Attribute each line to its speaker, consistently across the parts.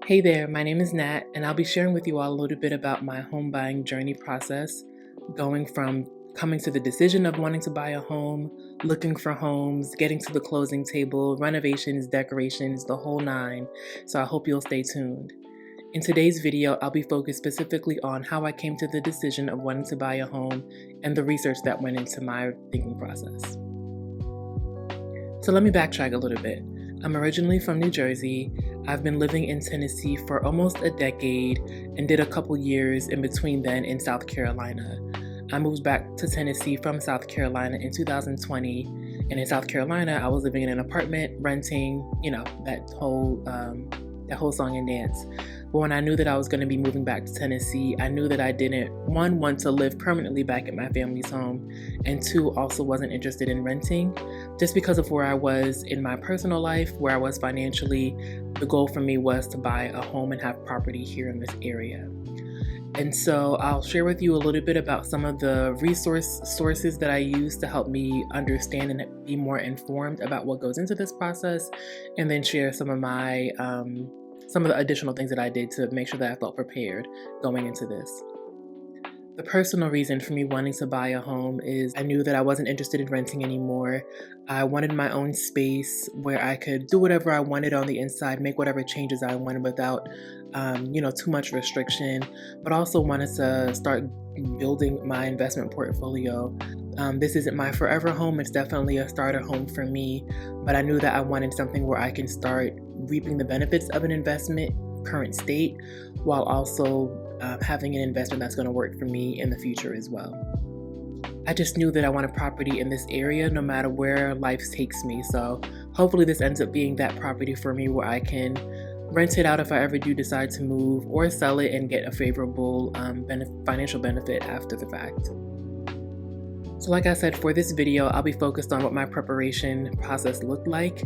Speaker 1: Hey there, my name is Nat, and I'll be sharing with you all a little bit about my home buying journey process, going from coming to the decision of wanting to buy a home, looking for homes, getting to the closing table, renovations, decorations, the whole nine. So I hope you'll stay tuned. In today's video, I'll be focused specifically on how I came to the decision of wanting to buy a home and the research that went into my thinking process. So let me backtrack a little bit. I'm originally from New Jersey. I've been living in Tennessee for almost a decade and did a couple years in between then in South Carolina. I moved back to Tennessee from South Carolina in 2020, and in South Carolina, I was living in an apartment, renting, that whole song and dance. But when I knew that I was going to be moving back to Tennessee, I knew that I didn't, one, want to live permanently back at my family's home, and two, also wasn't interested in renting. Just because of where I was in my personal life, where I was financially, the goal for me was to buy a home and have property here in this area. And so I'll share with you a little bit about some of the sources that I use to help me understand and be more informed about what goes into this process, and then share some of the additional things that I did to make sure that I felt prepared going into this. The personal reason for me wanting to buy a home is I knew that I wasn't interested in renting anymore. I wanted my own space where I could do whatever I wanted on the inside, make whatever changes I wanted without, too much restriction, but also wanted to start building my investment portfolio. This isn't my forever home. It's definitely a starter home for me, but I knew that I wanted something where I can start reaping the benefits of an investment current state while also having an investment that's going to work for me in the future as well. I just knew that I wanted property in this area no matter where life takes me. So hopefully this ends up being that property for me where I can rent it out if I ever do decide to move, or sell it and get a favorable financial benefit after the fact. So like I said, for this video, I'll be focused on what my preparation process looked like.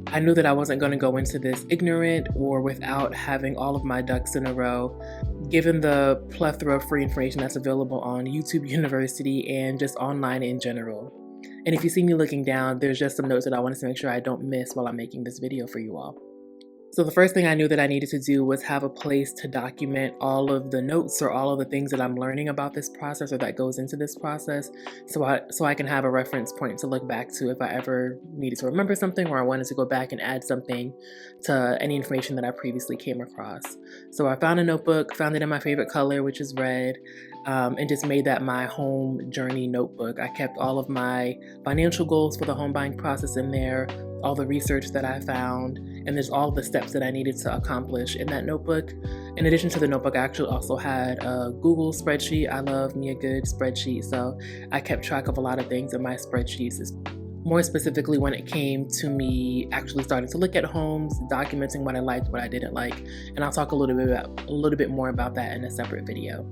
Speaker 1: I knew that I wasn't going to go into this ignorant or without having all of my ducks in a row, given the plethora of free information that's available on YouTube University and just online in general. And if you see me looking down, there's just some notes that I wanted to make sure I don't miss while I'm making this video for you all. So the first thing I knew that I needed to do was have a place to document all of the notes or all of the things that I'm learning about this process or that goes into this process, so I can have a reference point to look back to if I ever needed to remember something or I wanted to go back and add something to any information that I previously came across. So I found a notebook, found it in my favorite color, which is red, and just made that my home journey notebook. I kept all of my financial goals for the home buying process in there, all the research that I found, and there's all the steps that I needed to accomplish in that notebook. In addition to the notebook, I actually also had a Google spreadsheet. I love me a good spreadsheet, so I kept track of a lot of things in my spreadsheets. More specifically, when it came to me actually starting to look at homes, documenting what I liked, what I didn't like, and I'll talk a little bit more about that in a separate video.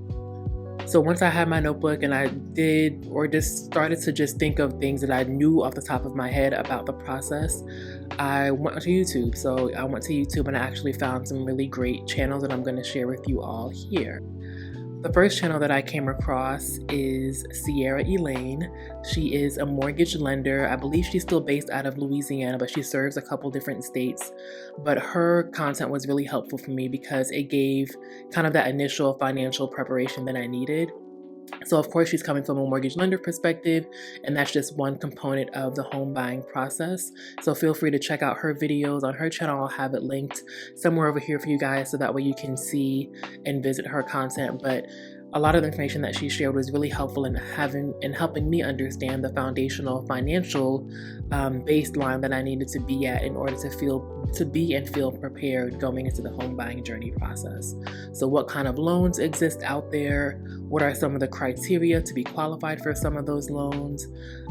Speaker 1: So once I had my notebook and I did, or just started to just think of things that I knew off the top of my head about the process, I went to YouTube. So I went to YouTube and I actually found some really great channels that I'm going to share with you all here. The first channel that I came across is Sierra Elaine. She is a mortgage lender. I believe she's still based out of Louisiana, but she serves a couple different states. But her content was really helpful for me because it gave kind of that initial financial preparation that I needed. So of course she's coming from a mortgage lender perspective, and that's just one component of the home buying process. So feel free to check out her videos on her channel. I'll have it linked somewhere over here for you guys so that way you can see and visit her content. But a lot of the information that she shared was really helpful in helping me understand the foundational financial baseline that I needed to be at in order to feel prepared going into the home buying journey process. So what kind of loans exist out there? What are some of the criteria to be qualified for some of those loans?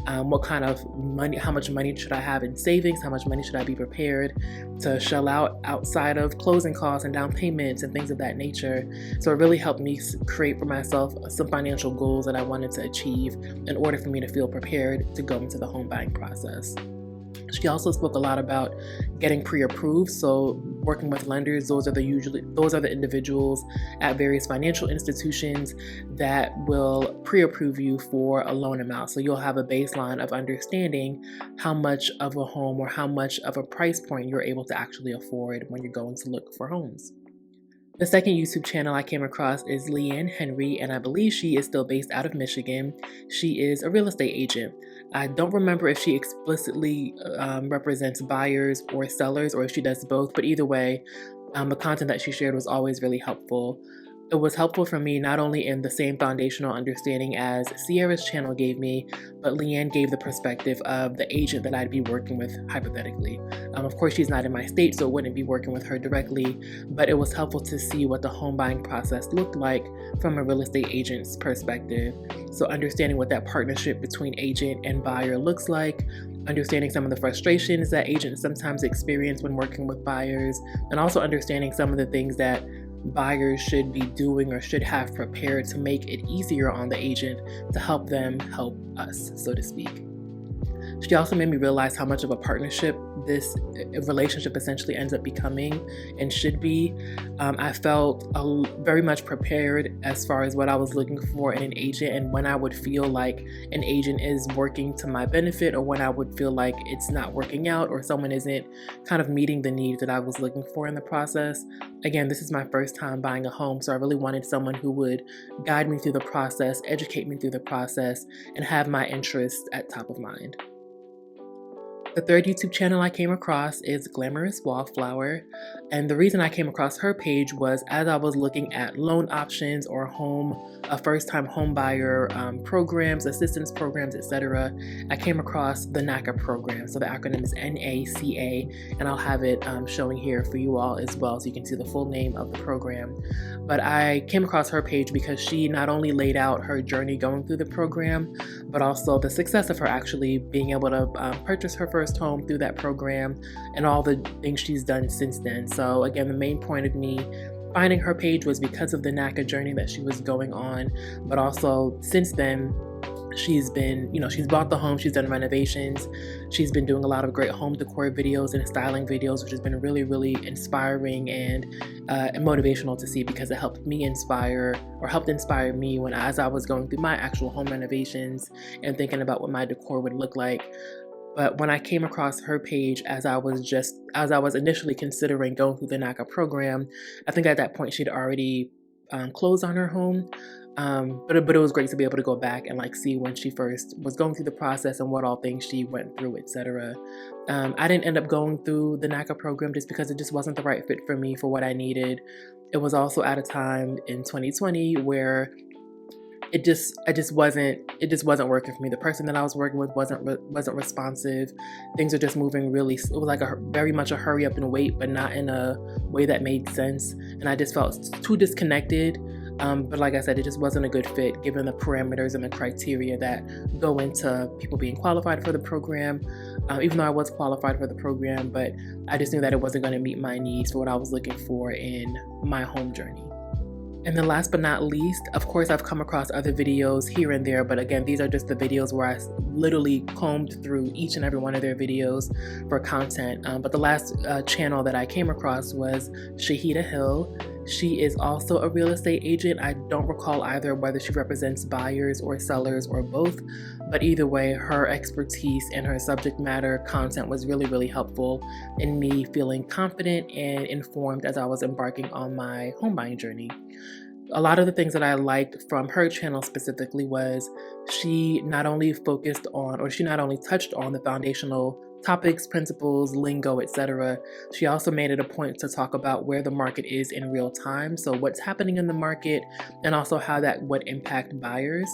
Speaker 1: What kind of money, how much money should I have in savings? How much money should I be prepared to shell out outside of closing costs and down payments and things of that nature? So it really helped me create for myself some financial goals that I wanted to achieve in order for me to feel prepared to go into the home buying process. She also spoke a lot about getting pre-approved, so working with lenders. Those are the individuals at various financial institutions that will pre-approve you for a loan amount. So you'll have a baseline of understanding how much of a home or how much of a price point you're able to actually afford when you're going to look for homes. The second YouTube channel I came across is Leanne Henry, and I believe she is still based out of Michigan. She is a real estate agent. I don't remember if she explicitly represents buyers or sellers, or if she does both, but either way, the content that she shared was always really helpful. It was helpful for me not only in the same foundational understanding as Sierra's channel gave me, but Leanne gave the perspective of the agent that I'd be working with hypothetically. Of course, she's not in my state, so I wouldn't be working with her directly, but it was helpful to see what the home buying process looked like from a real estate agent's perspective. So understanding what that partnership between agent and buyer looks like, understanding some of the frustrations that agents sometimes experience when working with buyers, and also understanding some of the things that buyers should be doing or should have prepared to make it easier on the agent to help them help us, so to speak. She also made me realize how much of a partnership this relationship essentially ends up becoming and should be. I felt very much prepared as far as what I was looking for in an agent, and when I would feel like an agent is working to my benefit, or when I would feel like it's not working out or someone isn't kind of meeting the needs that I was looking for in the process. Again, this is my first time buying a home, so I really wanted someone who would guide me through the process, educate me through the process, and have my interests at top of mind. The third YouTube channel I came across is Glamorous Wallflower, and the reason I came across her page was as I was looking at loan options or first-time home buyer programs, assistance programs, etc. I came across the NACA program. So the acronym is NACA, and I'll have it showing here for you all as well, so you can see the full name of the program. But I came across her page because she not only laid out her journey going through the program, but also the success of her actually being able to purchase her first home through that program and all the things she's done since then. So again, the main point of me finding her page was because of the NACA journey that she was going on, but also since then, she's bought the home, she's done renovations, she's been doing a lot of great home decor videos and styling videos, which has been really, really inspiring and motivational to see, because it helped inspire me as I was going through my actual home renovations and thinking about what my decor would look like. But when I came across her page as I was initially considering going through the NACA program, I think at that point she'd already closed on her home. But it was great to be able to go back and see when she first was going through the process and what all things she went through, etc. I didn't end up going through the NACA program just because it just wasn't the right fit for me for what I needed. It was also at a time in 2020 where it just wasn't working for me. The person that I was working with wasn't responsive. Things are just moving really. It was very much a hurry up and wait, but not in a way that made sense. And I just felt too disconnected. But like I said, it just wasn't a good fit given the parameters and the criteria that go into people being qualified for the program. Even though I was qualified for the program, but I just knew that it wasn't going to meet my needs for what I was looking for in my home journey. And then last but not least, of course, I've come across other videos here and there, but again, these are just the videos where I literally combed through each and every one of their videos for content. But the last channel that I came across was Shahida Hill. She is also a real estate agent. I don't recall either whether she represents buyers or sellers or both, but either way, her expertise and her subject matter content was really, really helpful in me feeling confident and informed as I was embarking on my home buying journey. A lot of the things that I liked from her channel specifically was she not only touched on the foundational topics, principles, lingo, etc. She also made it a point to talk about where the market is in real time, so what's happening in the market, and also how that would impact buyers.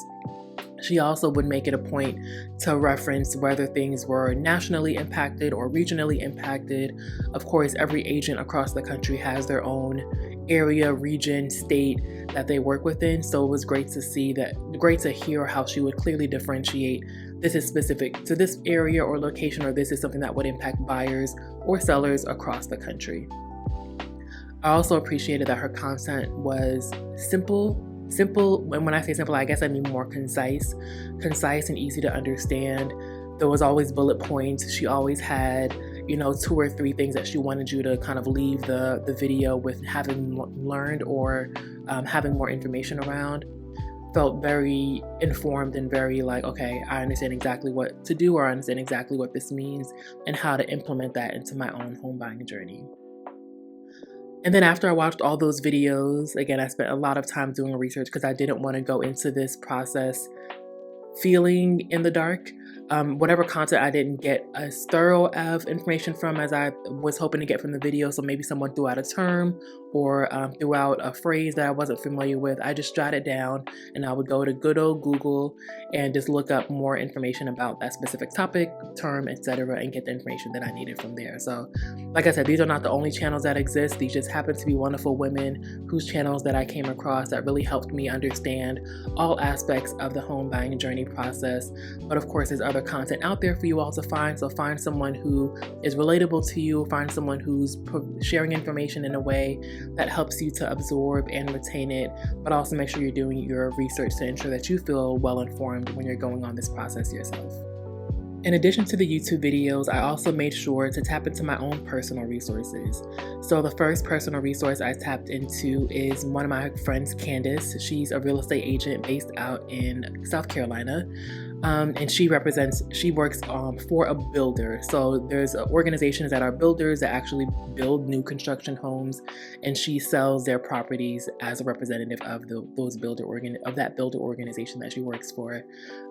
Speaker 1: She also would make it a point to reference whether things were nationally impacted or regionally impacted. Of course, every agent across the country has their own area, region, state that they work within. So it was great to hear how she would clearly differentiate this is specific to this area or location, or this is something that would impact buyers or sellers across the country. I also appreciated that her content was simple. And when I say simple, I guess I mean more concise and easy to understand. There was always bullet points. She always had, 2 or 3 things that she wanted you to kind of leave the video with having learned or having more information around. Felt very informed and very okay, I understand exactly what to do, or I understand exactly what this means and how to implement that into my own home buying journey. And then after I watched all those videos, again, I spent a lot of time doing research because I didn't want to go into this process feeling in the dark. Whatever content I didn't get as thorough of information from as I was hoping to get from the video, so maybe someone threw out a term or threw out a phrase that I wasn't familiar with, I just jotted down and I would go to good old Google and just look up more information about that specific topic, term, etc., and get the information that I needed from there. So like I said, these are not the only channels that exist. These just happen to be wonderful women whose channels that I came across that really helped me understand all aspects of the home buying journey process. But of course, there's other content out there for you all to find. So find someone who is relatable to you, find someone who's sharing information in a way that helps you to absorb and retain it, but also make sure you're doing your research to ensure that you feel well informed when you're going on this process yourself. In addition to the YouTube videos, I also made sure to tap into my own personal resources. So the first personal resource I tapped into is one of my friends, Candace. She's a real estate agent based out in South Carolina. And she works for a builder. So there's organizations that are builders that actually build new construction homes, and she sells their properties as a representative of that builder organization that she works for.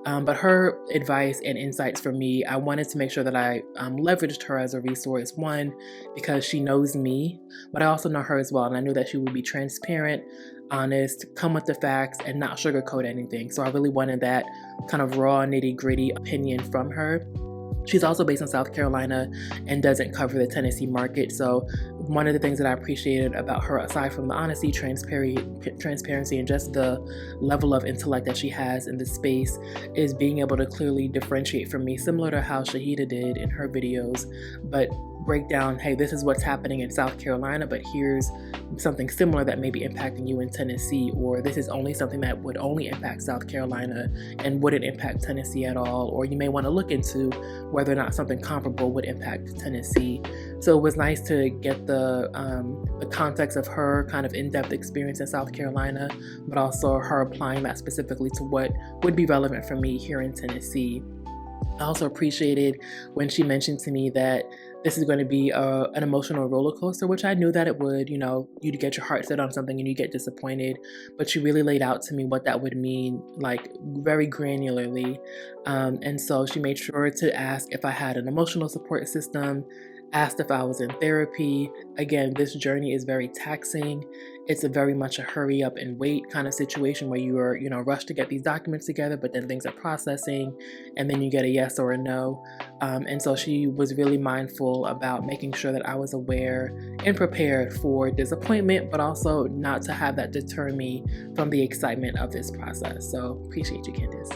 Speaker 1: But her advice and insights for me, I wanted to make sure that I leveraged her as a resource. One, because she knows me, but I also know her as well, and I knew that she would be transparent, honest, come with the facts, and not sugarcoat anything. So I really wanted that kind of raw, nitty-gritty opinion from her. She's also based in South Carolina and doesn't cover the Tennessee market. So one of the things that I appreciated about her, aside from the honesty, transparency, and just the level of intellect that she has in the space, is being able to clearly differentiate from me, similar to how Shahida did in her videos, but break down, hey, this is what's happening in South Carolina, but here's something similar that may be impacting you in Tennessee, or this is only something that would only impact South Carolina and wouldn't impact Tennessee at all, or you may want to look into whether or not something comparable would impact Tennessee. So it was nice to get the context of her kind of in-depth experience in South Carolina, but also her applying that specifically to what would be relevant for me here in Tennessee. I also appreciated when she mentioned to me that this is going to be an emotional roller coaster, which I knew that it would. You'd get your heart set on something and you get disappointed, but she really laid out to me what that would mean, like very granularly. And so she made sure to ask if I had an emotional support system, asked if I was in therapy. Again, this journey is very taxing. It's very much a hurry up and wait kind of situation where you are, rushed to get these documents together, but then things are processing and then you get a yes or a no. And so she was really mindful about making sure that I was aware and prepared for disappointment, but also not to have that deter me from the excitement of this process. So appreciate you, Candace.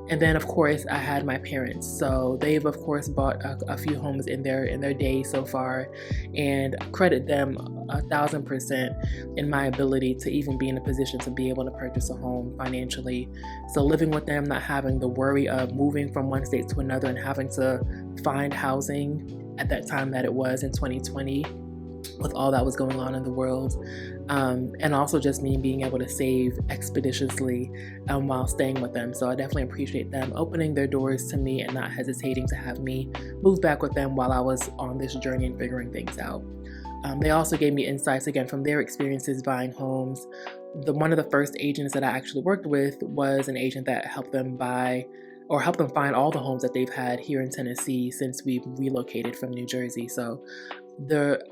Speaker 1: And then, of course, I had my parents. So they've, of course, bought a few homes in their day so far, and credit them 1,000% in my ability to even be in a position to be able to purchase a home financially. So living with them, not having the worry of moving from one state to another and having to find housing at that time that it was in 2020, with all that was going on in the world, and also just me being able to save expeditiously while staying with them. So I definitely appreciate them opening their doors to me and not hesitating to have me move back with them while I was on this journey and figuring things out. They also gave me insights, again, from their experiences buying homes. One of the first agents that I actually worked with was an agent that helped them find all the homes that they've had here in Tennessee since we've relocated from New Jersey. So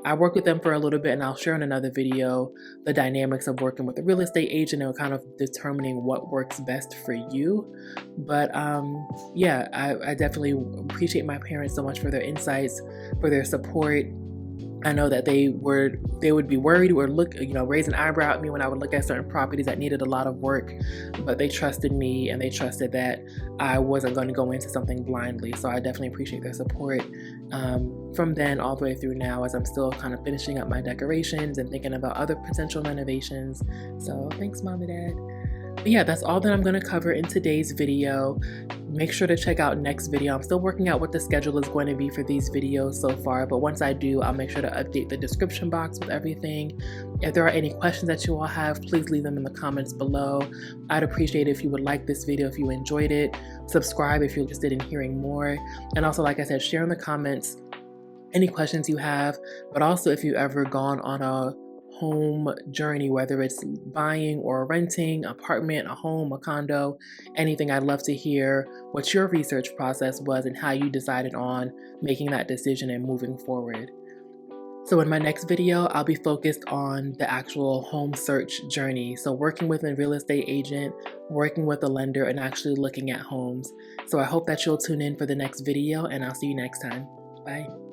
Speaker 1: I worked with them for a little bit, and I'll share in another video the dynamics of working with a real estate agent and kind of determining what works best for you. But I definitely appreciate my parents so much for their insights, for their support. I know that they would be worried or raise an eyebrow at me when I would look at certain properties that needed a lot of work, but they trusted me and they trusted that I wasn't going to go into something blindly. So I definitely appreciate their support from then all the way through now, as I'm still kind of finishing up my decorations and thinking about other potential renovations. So thanks, Mom and Dad. But yeah, that's all that I'm going to cover in today's video. Make sure to check out next video. I'm still working out what the schedule is going to be for these videos so far, but once I do, I'll make sure to update the description box with everything. If there are any questions that you all have, please leave them in the comments below. I'd appreciate it if you would like this video if you enjoyed it. Subscribe if you're interested in hearing more. And also, like I said, share in the comments any questions you have, but also if you've ever gone on a home journey, whether it's buying or renting, apartment, a home, a condo, anything. I'd love to hear what your research process was and how you decided on making that decision and moving forward. So in my next video, I'll be focused on the actual home search journey. So working with a real estate agent, working with a lender, and actually looking at homes. So I hope that you'll tune in for the next video, and I'll see you next time. Bye.